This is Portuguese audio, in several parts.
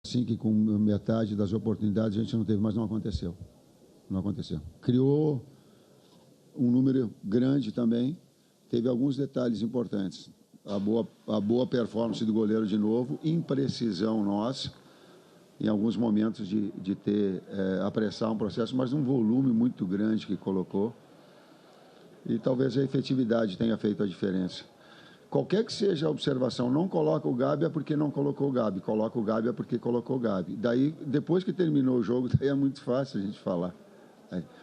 Assim que com metade das oportunidades a gente não teve, mas não aconteceu. Não aconteceu. Criou um número grande também, teve alguns detalhes importantes. A boa performance do goleiro de novo, imprecisão nossa, em alguns momentos de ter apressar um processo, mas um volume muito grande que colocou. E talvez a efetividade tenha feito a diferença. Qualquer que seja a observação, não coloca o Gabi é porque não colocou o Gabi, coloca o Gabi é porque colocou o Gabi. Daí, depois que terminou o jogo, daí é muito fácil a gente falar.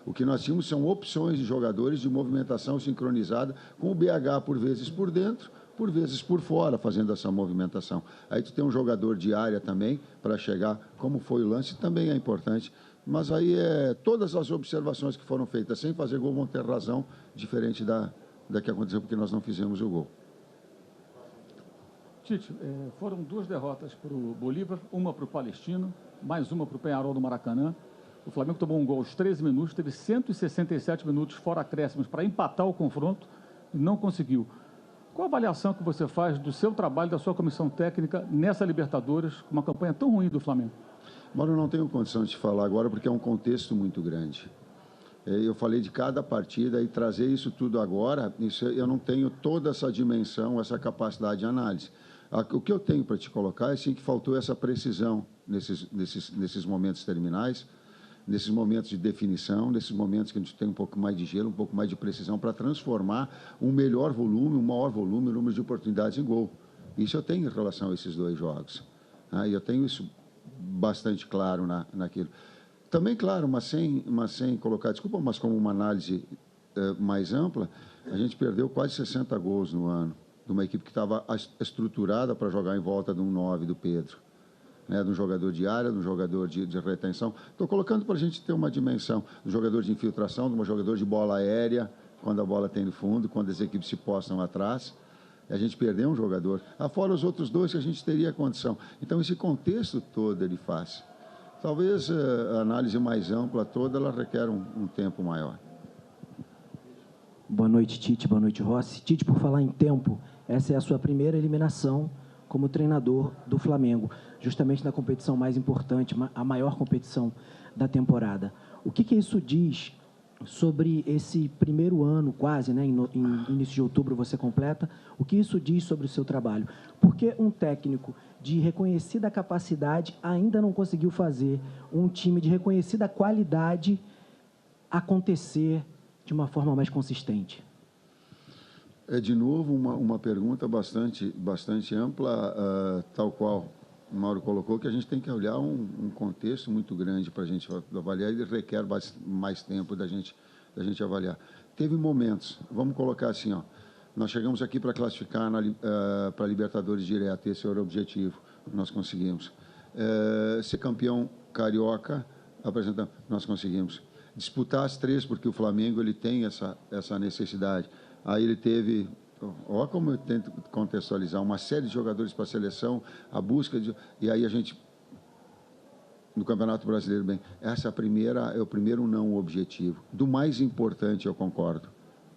O que nós tínhamos são opções de jogadores de movimentação sincronizada, com o BH por vezes por dentro, por vezes por fora, fazendo essa movimentação. Aí tu tem um jogador de área também, para chegar, como foi o lance, também é importante. Mas aí todas as observações que foram feitas sem fazer gol vão ter razão, diferente da que aconteceu, porque nós não fizemos o gol. Tite, foram 2 derrotas para o Bolívar, uma para o Palestino, mais uma para o Peñarol do Maracanã. O Flamengo tomou um gol aos 13 minutos, teve 167 minutos fora acréscimos para empatar o confronto e não conseguiu. Qual a avaliação que você faz do seu trabalho, da sua comissão técnica nessa Libertadores, com uma campanha tão ruim do Flamengo? Mas eu não tenho condição de falar agora, porque é um contexto muito grande. Eu falei de cada partida e trazer isso tudo agora, eu não tenho toda essa dimensão, essa capacidade de análise. O que eu tenho para te colocar é sim que faltou essa precisão nesses momentos terminais, nesses momentos de definição, nesses momentos que a gente tem um pouco mais de gelo, um pouco mais de precisão para transformar um melhor volume, um maior volume, o número de oportunidades em gol. Isso eu tenho em relação a esses 2 jogos. E eu tenho isso bastante claro naquilo. Também, claro, mas sem colocar desculpa, mas como uma análise mais ampla, a gente perdeu quase 60 gols no ano, de uma equipe que estava estruturada para jogar em volta de um 9 do Pedro, de um jogador de área, de um jogador de retenção. Estou colocando para a gente ter uma dimensão, de um jogador de infiltração, de um jogador de bola aérea, quando a bola tem no fundo, quando as equipes se postam atrás. A gente perdeu um jogador. Fora os outros 2 que a gente teria condição. Então, esse contexto todo ele faz. Talvez a análise mais ampla toda, ela requer um tempo maior. Boa noite, Tite. Boa noite, Rossi. Tite, por falar em tempo, essa é a sua primeira eliminação como treinador do Flamengo, justamente na competição mais importante, a maior competição da temporada. O que isso diz sobre esse primeiro ano, quase, em início de outubro você completa, o que isso diz sobre o seu trabalho? Porque um técnico de reconhecida capacidade ainda não conseguiu fazer um time de reconhecida qualidade acontecer de uma forma mais consistente? É, de novo, uma pergunta bastante ampla, tal qual o Mauro colocou, que a gente tem que olhar um contexto muito grande para a gente avaliar e requer mais tempo da gente avaliar. Teve momentos, vamos colocar assim, nós chegamos aqui para classificar para a Libertadores direto, esse era o objetivo, nós conseguimos. Ser campeão carioca, apresentando, nós conseguimos. Disputar as 3, porque o Flamengo ele tem essa necessidade. Aí ele teve, olha como eu tento contextualizar, uma série de jogadores para a seleção, a busca e aí a gente, no Campeonato Brasileiro, bem, essa é o primeiro não objetivo. Do mais importante, eu concordo,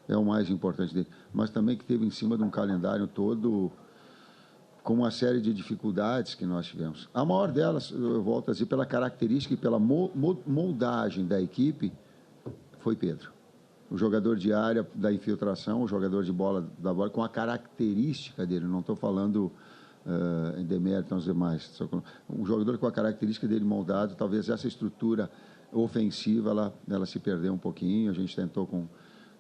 é o mais importante dele, mas também que teve em cima de um calendário todo com uma série de dificuldades que nós tivemos. A maior delas, eu volto a dizer, pela característica e pela moldagem da equipe, foi Pedro. O jogador de área da infiltração, o jogador de bola da bola, com a característica dele, não estou falando em demérito aos demais, um jogador com a característica dele moldado, talvez essa estrutura ofensiva, ela se perdeu um pouquinho, a gente tentou com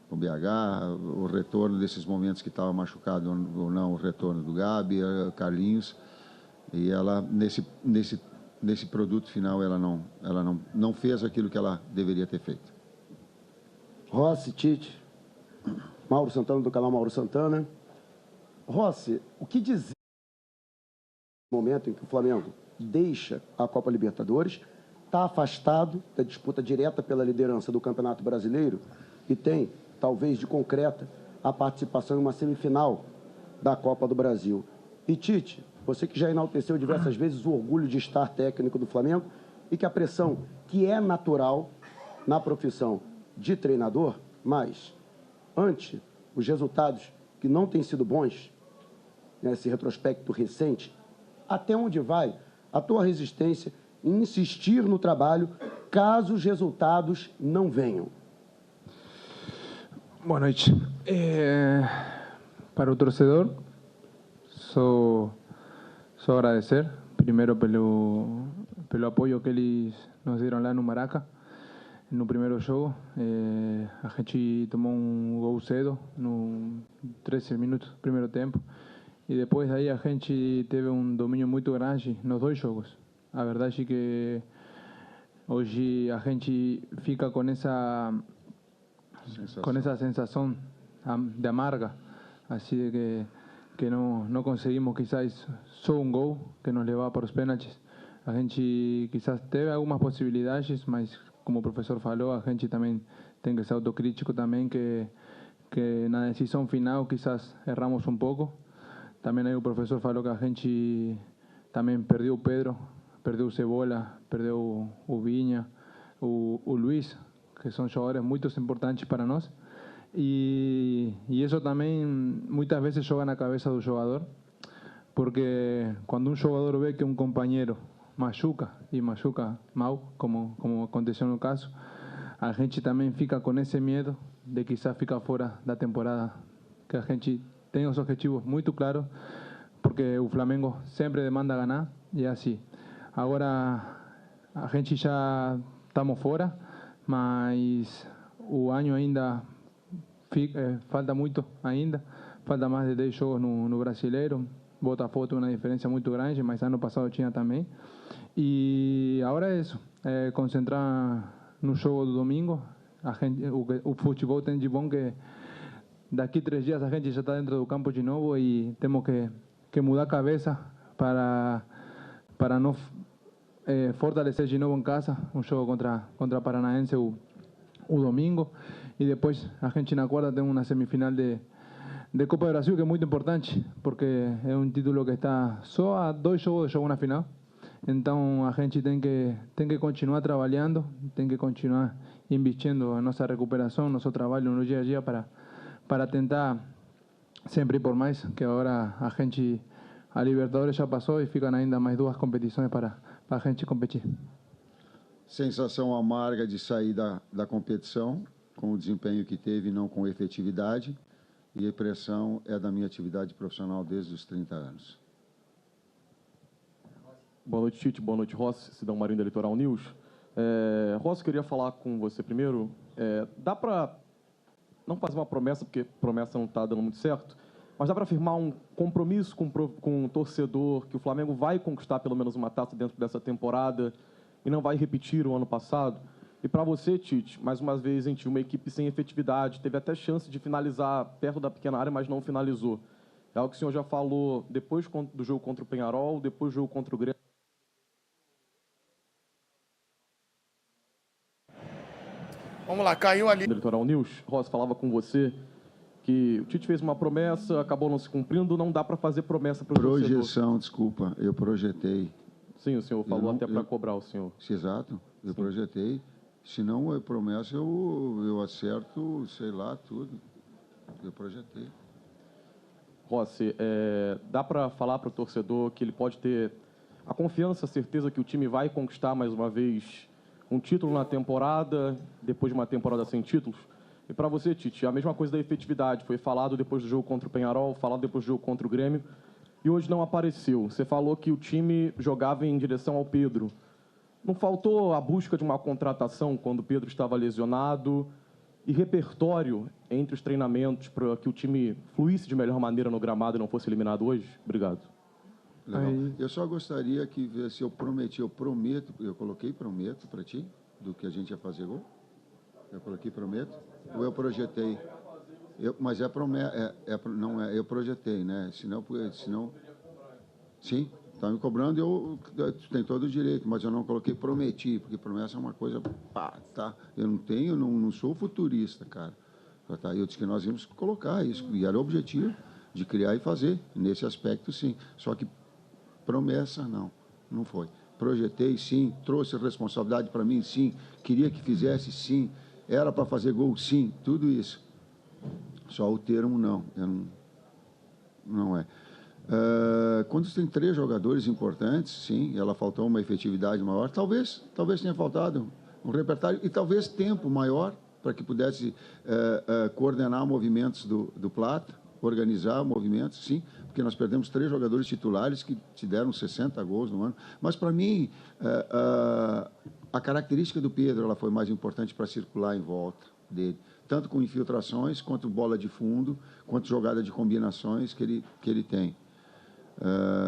o BH, o retorno desses momentos que estava machucado ou não, o retorno do Gabi, Carlinhos, e ela, nesse produto final, ela não fez aquilo que ela deveria ter feito. Rossi, Tite, Mauro Santana, do canal Mauro Santana. Rossi, o que dizer no momento em que o Flamengo deixa a Copa Libertadores, está afastado da disputa direta pela liderança do Campeonato Brasileiro e tem, talvez de concreta, a participação em uma semifinal da Copa do Brasil. E Tite, você que já enalteceu diversas vezes o orgulho de estar técnico do Flamengo e que a pressão que é natural na profissão de treinador, mas ante os resultados que não têm sido bons, nesse retrospecto recente, até onde vai a tua resistência em insistir no trabalho caso os resultados não venham? Boa noite. Para o torcedor, só agradecer, primeiro pelo apoio que eles nos deram lá no Maraca, no primeiro jogo. A gente tomou um gol cedo, no 13 minutos do primeiro tempo, e depois daí a gente teve um domínio muito grande nos dois jogos. A verdade é que hoje a gente fica com essa sensação de amarga, assim de que não conseguimos quizás só um gol que nos levava para os pênaltis. A gente quizás teve algumas possibilidades, mas como o professor falou, a gente também tem que ser autocrítico também, que na decisão final quizás erramos um pouco. Também aí o professor falou que a gente também perdeu o Pedro, perdeu o Cebola, perdeu o Vinha, o Luiz, que são jogadores muito importantes para nós. E isso também muitas vezes joga na cabeça do jogador, porque quando um jogador vê que um companheiro machuca, e machuca mal, como aconteceu no caso, a gente também fica com esse medo de quizás ficar fora da temporada, que a gente tem os objetivos muito claros, porque o Flamengo sempre demanda ganhar, e é assim. Agora a gente já estamos fora, mas o ano ainda falta muito ainda, falta mais de 10 jogos no Brasileiro. Botafogo tem uma diferença muito grande, mas ano passado tinha também. E agora é isso, concentrar no jogo do domingo. O futebol tem de bom que daqui 3 dias a gente já está dentro do campo de novo e temos que mudar a cabeça para não fortalecer de novo em casa um jogo contra Paranaense o domingo, e depois a gente na quarta tem uma semifinal de Copa do Brasil, que é muito importante, porque é um título que está só a 2 jogos de jogar na final. Então a gente tem que continuar trabalhando, tem que continuar investindo na nossa recuperação, nosso trabalho no dia a dia para tentar sempre ir por mais, que agora a Libertadores já passou e ficam ainda mais 2 competições para a gente competir. Sensação amarga de sair da competição, com o desempenho que teve, não com efetividade, e a impressão é da minha atividade profissional desde os 30 anos. Boa noite, Tite. Boa noite, Rossi, Cidão Marinho da Litoral News. Rossi, queria falar com você primeiro. Dá para não fazer uma promessa, porque promessa não está dando muito certo, mas dá para afirmar um compromisso com o torcedor que o Flamengo vai conquistar pelo menos uma taça dentro dessa temporada e não vai repetir o ano passado? E para você, Tite, mais uma vez, a gente tinha uma equipe sem efetividade, teve até chance de finalizar perto da pequena área, mas não finalizou. É algo que o senhor já falou depois do jogo contra o Peñarol, depois do jogo contra o Grêmio. Vamos lá, caiu ali. Litoral News, Rossi, falava com você que o Tite fez uma promessa, acabou não se cumprindo, não dá para fazer promessa para o torcedor. Projeção, desculpa, eu projetei. Sim, o senhor falou até para cobrar o senhor. Exato, eu projetei. Se não é promessa, eu acerto, sei lá, tudo. Eu projetei. Rossi, dá para falar para o torcedor que ele pode ter a confiança, a certeza que o time vai conquistar mais uma vez um título na temporada, depois de uma temporada sem títulos? E para você, Tite, a mesma coisa da efetividade. Foi falado depois do jogo contra o Peñarol, falado depois do jogo contra o Grêmio, e hoje não apareceu. Você falou que o time jogava em direção ao Pedro. Não faltou a busca de uma contratação quando o Pedro estava lesionado e repertório entre os treinamentos para que o time fluísse de melhor maneira no gramado e não fosse eliminado hoje? Obrigado. Legal. Eu só gostaria que, se eu prometo, eu coloquei prometo para ti, do que a gente ia fazer gol? Eu coloquei prometo? Ou eu projetei? Mas é promessa, não é, eu projetei, né? Senão, sim, está me cobrando, tu tem todo o direito, mas eu não coloquei prometi, porque promessa é uma coisa, tá? Eu não sou futurista, cara. Tá? Eu disse que nós íamos colocar isso, e era o objetivo de criar e fazer, nesse aspecto, sim. Só que promessa, não foi. Projetei, sim, trouxe responsabilidade para mim, sim, queria que fizesse, sim, era para fazer gol, sim, tudo isso. Só o termo não é. Quando você tem 3 jogadores importantes, sim, ela faltou uma efetividade maior. Talvez tenha faltado um repertório e talvez tempo maior para que pudesse coordenar movimentos do Plata, organizar movimentos, sim, porque nós perdemos 3 jogadores titulares que te deram 60 gols no ano. Mas, para mim, a característica do Pedro ela foi mais importante para circular em volta dele, tanto com infiltrações, quanto bola de fundo, quanto jogada de combinações que ele tem.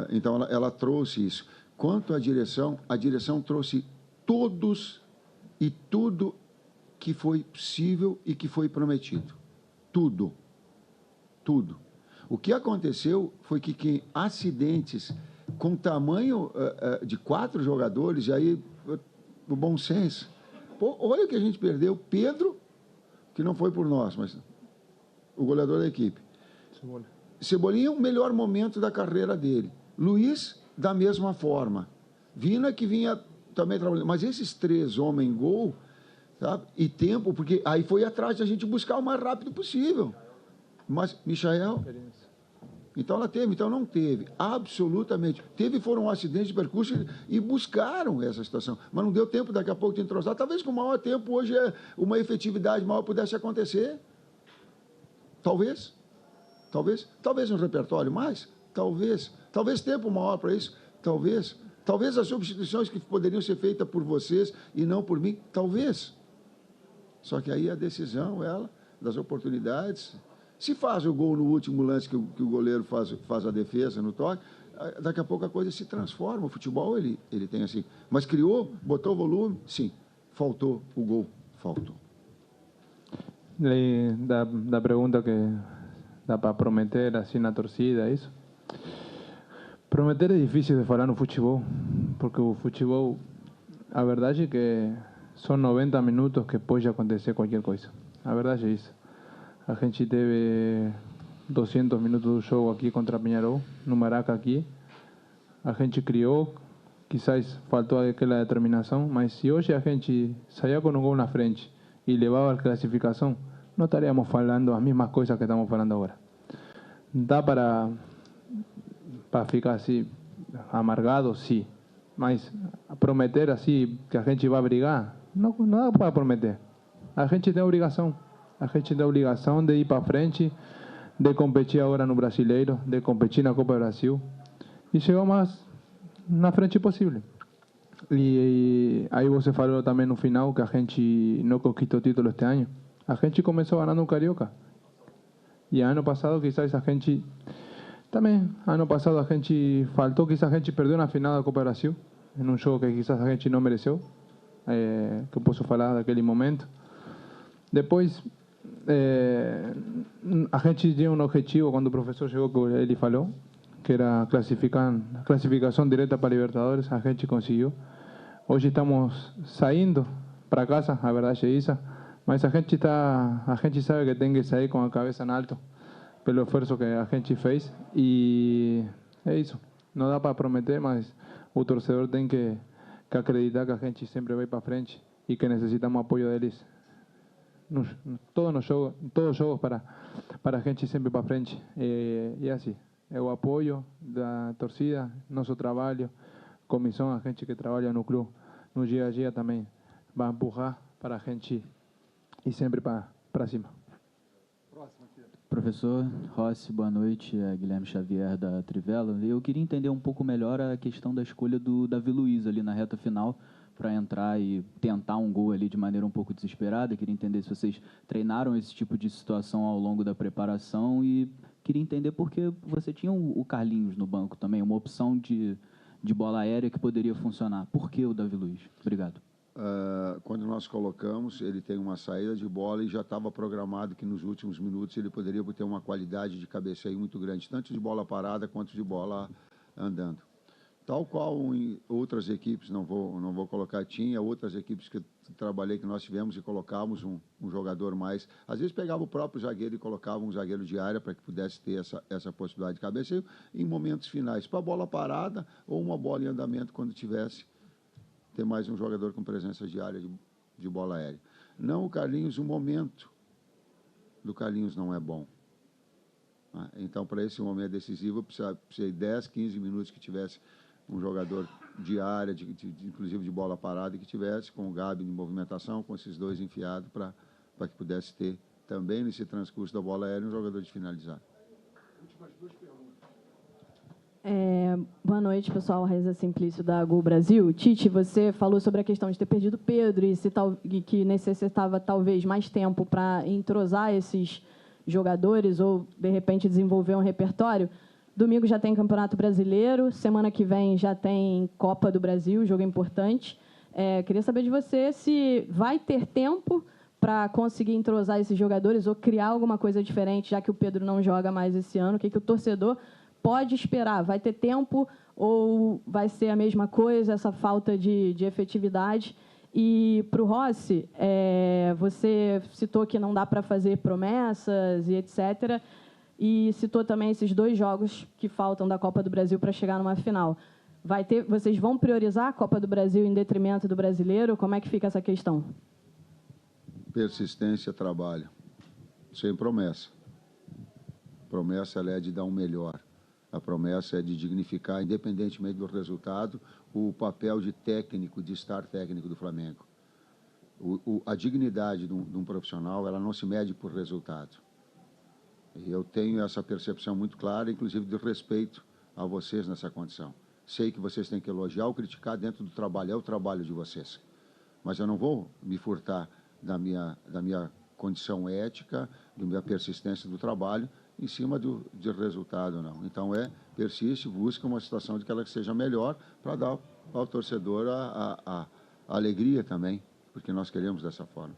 Então, ela trouxe isso. Quanto à direção, a direção trouxe todos e tudo que foi possível e que foi prometido. Tudo. Tudo. O que aconteceu foi que acidentes com tamanho de 4 jogadores, e aí, o bom senso. Pô, olha o que a gente perdeu. Pedro, que não foi por nós, mas o goleador da equipe. Cebolinha, o melhor momento da carreira dele. Luiz, da mesma forma. Vina, que vinha também trabalhando. Mas esses 3 homem-gol, sabe? E tempo, porque aí foi atrás de a gente buscar o mais rápido possível. Mas, Michael, então ela teve, então não teve, absolutamente. Foram um acidente de percurso e buscaram essa situação. Mas não deu tempo daqui a pouco de entrosar. Talvez com maior tempo hoje uma efetividade maior pudesse acontecer. Talvez um repertório mais, talvez tempo maior para isso, talvez as substituições que poderiam ser feitas por vocês e não por mim, talvez. Só que aí a decisão, das oportunidades, se faz o gol no último lance que o goleiro faz a defesa no toque, daqui a pouco a coisa se transforma. O futebol ele tem assim, mas criou, botou volume, sim, faltou o gol, faltou. Da pergunta que dá para prometer assim na torcida, isso? Prometer é difícil de falar no futebol, porque o futebol, a verdade é que são 90 minutos que pode acontecer qualquer coisa. A verdade é isso. A gente teve 200 minutos do jogo aqui contra Peñarol, no Maraca aqui. A gente criou, quizás faltou aquela determinação, mas se hoje a gente saía com um gol na frente e levava a classificação, não estaríamos falando as mesmas coisas que estamos falando agora. Dá para ficar assim amargado, sim, mas prometer assim que a gente vai brigar, não dá para prometer. A gente tem a obrigação de ir para frente, de competir agora no Brasileiro, de competir na Copa do Brasil e chegar o mais na frente possível. E aí você falou também no final que a gente não conquistou título este ano. A gente começou ganhando um Carioca. E ano passado quizás a gente faltou, quizás a gente perdeu na final da Copa do Brasil, em um jogo que quizás a gente não mereceu, que eu posso falar daquele momento. Depois, a gente tinha um objetivo quando o professor chegou, que ele falou, que era classificação direta para Libertadores, a gente conseguiu. Hoje estamos saindo para casa, a verdade é isso, mas a gente sabe que tem que sair com a cabeça em alto pelo esforço que a gente fez e é isso. Não dá para prometer, mas o torcedor tem que acreditar que a gente sempre vai para frente e que necessitamos apoio deles todos os jogos para a gente sempre para frente. E é assim, é o apoio da torcida, nosso trabalho, comissão, a gente que trabalha no clube, no dia a dia também vai empurrar para a gente ir sempre para cima. Professor Rossi, boa noite. É Guilherme Xavier, da Trivela. Eu queria entender um pouco melhor a questão da escolha do Davi Luiz ali na reta final para entrar e tentar um gol ali de maneira um pouco desesperada. Queria entender se vocês treinaram esse tipo de situação ao longo da preparação e queria entender porque você tinha o Carlinhos no banco também, uma opção de bola aérea que poderia funcionar. Por que o Davi Luiz? Obrigado. Quando nós colocamos, ele tem uma saída de bola e já estava programado que nos últimos minutos ele poderia ter uma qualidade de cabeceio muito grande, tanto de bola parada quanto de bola andando. Tal qual em outras equipes, não vou colocar, tinha outras equipes que trabalhei, que nós tivemos e colocávamos um jogador mais. Às vezes pegava o próprio zagueiro e colocava um zagueiro de área para que pudesse ter essa possibilidade de cabeceio em momentos finais, para bola parada ou uma bola em andamento quando tivesse ter mais um jogador com presença diária de bola aérea. Não o Carlinhos, o momento do Carlinhos não é bom. Né? Então, para esse momento decisivo, eu precisei 10, 15 minutos que tivesse um jogador de área, inclusive de bola parada, que tivesse com o Gabi de movimentação, com esses dois enfiados, para que pudesse ter também nesse transcurso da bola aérea um jogador de finalizar. Boa noite, pessoal. Raíza Simplício, da Gol Brasil. Tite, você falou sobre a questão de ter perdido o Pedro e que necessitava talvez mais tempo para entrosar esses jogadores ou, de repente, desenvolver um repertório. Domingo já tem Campeonato Brasileiro, semana que vem já tem Copa do Brasil, jogo importante. Queria saber de você se vai ter tempo para conseguir entrosar esses jogadores ou criar alguma coisa diferente, já que o Pedro não joga mais esse ano. O que o torcedor pode esperar? Vai ter tempo ou vai ser a mesma coisa, essa falta de efetividade? E para o Rossi, você citou que não dá para fazer promessas e etc., e citou também esses 2 jogos que faltam da Copa do Brasil para chegar numa final. Vocês vão priorizar a Copa do Brasil em detrimento do Brasileiro? Como é que fica essa questão? Persistência, trabalho, sem promessa. Promessa ela é de dar um melhor. A promessa é de dignificar, independentemente do resultado, o papel de técnico, de estar técnico do Flamengo. A dignidade de um profissional, ela não se mede por resultado. E eu tenho essa percepção muito clara, inclusive de respeito a vocês nessa condição. Sei que vocês têm que elogiar ou criticar dentro do trabalho, é o trabalho de vocês. Mas eu não vou me furtar da minha condição ética, da minha persistência do trabalho, em cima de resultado, não. Então, persiste, busca uma situação de que ela seja melhor para dar ao torcedor a alegria também, porque nós queremos dessa forma.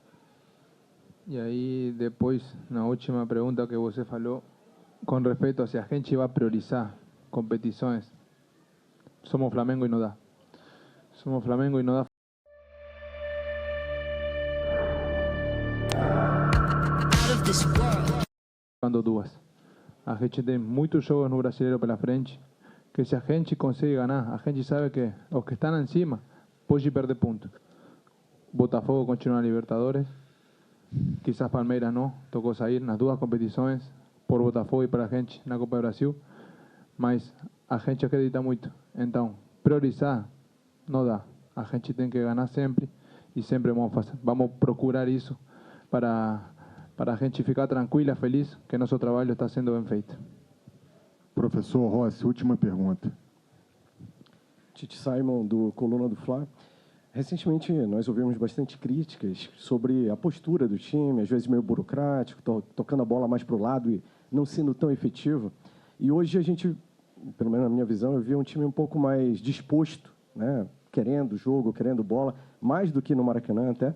E aí, depois, na última pergunta que você falou, com respeito a se a gente vai priorizar competições, somos Flamengo e não dá. Somos Flamengo e não dá. Quando 2. A gente tem muitos jogos no Brasileiro pela frente, que se a gente consegue ganhar, a gente sabe que os que estão em cima podem perder pontos. Botafogo continua na Libertadores, quizás Palmeiras não, tocou sair nas 2 competições, por Botafogo e para a gente na Copa do Brasil, mas a gente acredita muito. Então, priorizar não dá. A gente tem que ganhar sempre e sempre vamos procurar isso para a gente ficar tranquila, feliz, que nosso trabalho está sendo bem feito. Professor Rossi, última pergunta. Tite Simon, do Coluna do Fla. Recentemente, nós ouvimos bastante críticas sobre a postura do time, às vezes meio burocrático, tocando a bola mais para o lado e não sendo tão efetivo. E hoje a gente, pelo menos na minha visão, eu vi um time um pouco mais disposto, né? Querendo jogo, querendo bola, mais do que no Maracanã até,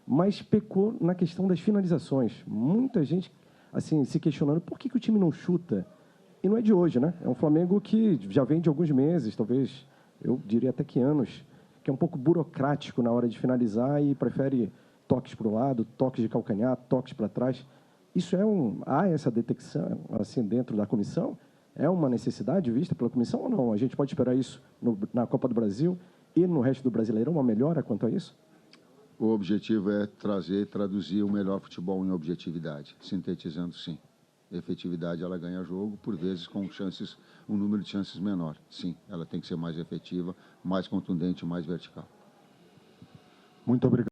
mas pecou na questão das finalizações. Muita gente assim se questionando por que o time não chuta. E não é de hoje, né? É um Flamengo que já vem de alguns meses, talvez, eu diria até que anos, que é um pouco burocrático na hora de finalizar e prefere toques para o lado, toques de calcanhar, toques para trás. Isso há essa detecção assim dentro da comissão? É uma necessidade vista pela comissão ou não? A gente pode esperar isso na Copa do Brasil e no resto do Brasileirão, uma melhora quanto a isso? O objetivo é trazer e traduzir o melhor futebol em objetividade, sintetizando sim. Efetividade, ela ganha jogo, por vezes com um número de chances menor. Sim, ela tem que ser mais efetiva, mais contundente, mais vertical. Muito obrigado.